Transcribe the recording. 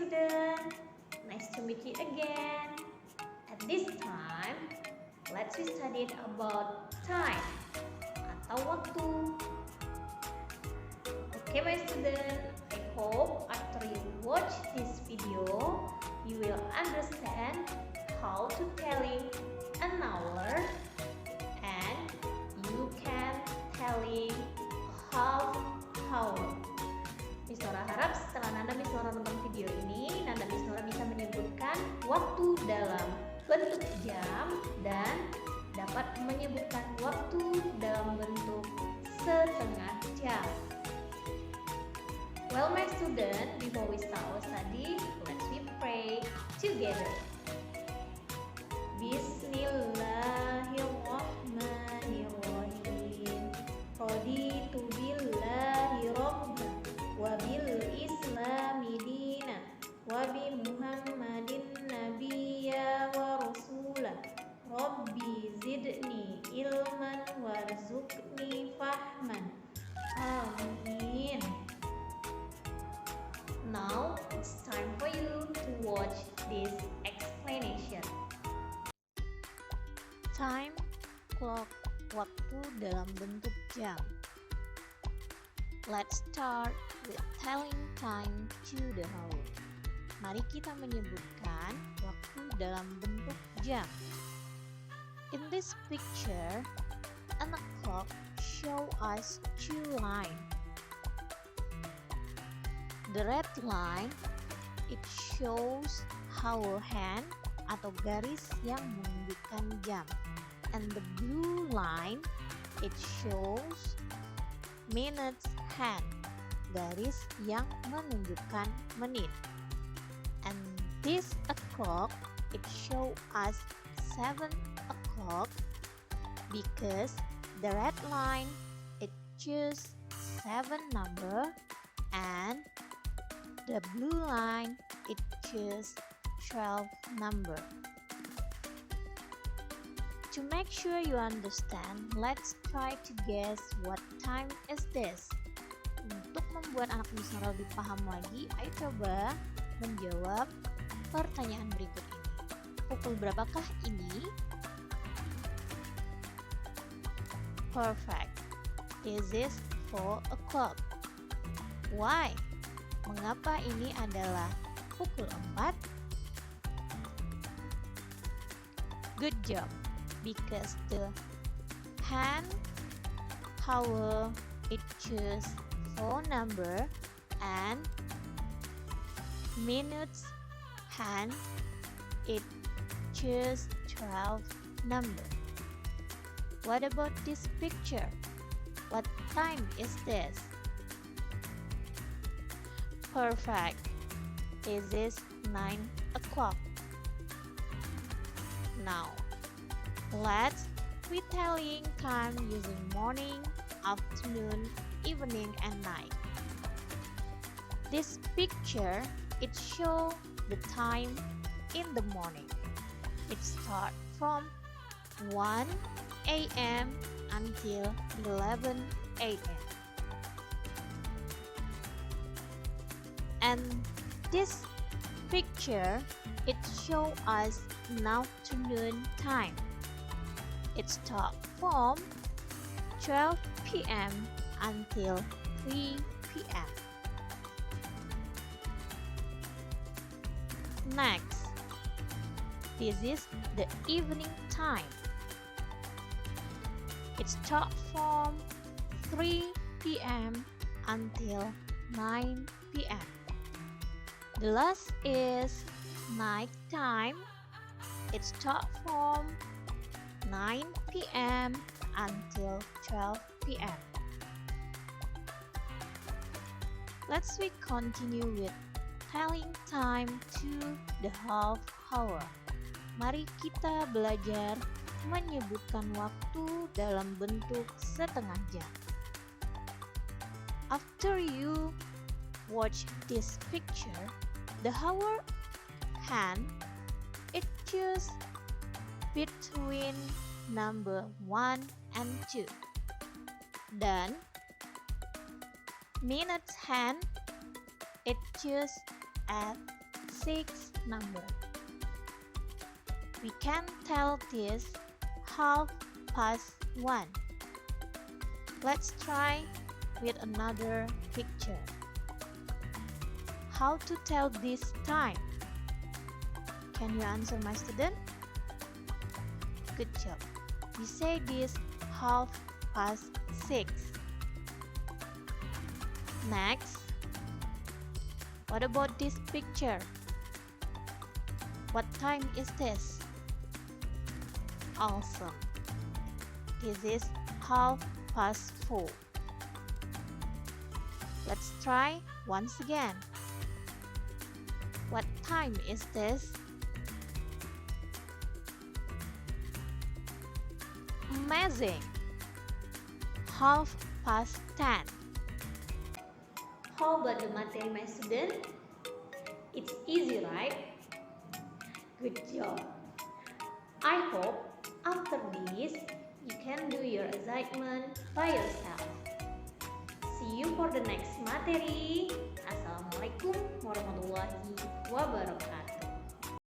student, nice to meet you again. At this time, let's study about time atau waktu. Okay my student, I hope after you watch this video, you will understand how to telling an hour and you can telling half hour. Miss Nora harap setelah Miss Nora nonton video ini, Miss Nora bisa menyebutkan waktu dalam bentuk jam dan dapat menyebutkan waktu dalam bentuk setengah jam. Well, my student, before we start our study, let's we pray together. Bismillahirrahmanirrahim. Raditu billahi rabban wa bil islami dina wa bi muhammadin nabiyya wa rasulah. Rabbi zidni ilman warzuqni fahman. Amin. Now it's time for you to watch this explanation. Time clock, waktu dalam bentuk jam. Let's start with telling time to the hour. Mari kita menyebutkan waktu dalam bentuk jam. In this picture, an clock show us two lines. The red line, it shows hour hand atau garis yang menunjukkan jam. And the blue line, it shows minutes hand, garis yang menunjukkan menit. And this clock, it show us 7 o'clock because the red line, it choose 7 number and the blue line, it choose 12 number. To make sure you understand, let's try to guess what time is this. Untuk membuat anak Miss Nora lebih paham lagi, ayo coba menjawab pertanyaan berikut ini. Pukul berapakah ini? Perfect. This is 4 o'clock. Why? Mengapa ini adalah pukul 4? Good job, because the hand hour it choose 4 number and minutes hand it choose 12 number. What about this picture? What time is this? Perfect. This is 9 o'clock. Now, let's retelling time using morning, afternoon, evening, and night. This picture, it show the time in the morning. It start from 1 a.m. until 11 a.m. And this picture, it show us an afternoon time. It start from 12 p.m. until 3 p.m. Next, this is the evening time. It start from 3 p.m. until 9 p.m. The last is night time. It start from 9 p.m. until 12 p.m. Let's continue with telling time to the half hour. Mari kita belajar menyebutkan waktu dalam bentuk setengah jam. After you watch this picture, the hour hand, it choose between number 1 and 2. Dan minutes hand, it choose at 6 number. We can tell this 1:30. Let's try with another picture. How to tell this time? Can you answer, my student? Good job. We say this 6:30. Next, what about this picture? What time is this? Awesome. This is 4:30. Let's try once again. What time is this? Amazing! 10:30. How about the material, my student? It's easy, right? Good job. I hope after this you can do your assignment by yourself. See you for the next materi. Assalamualaikum warahmatullahi wabarakatuh.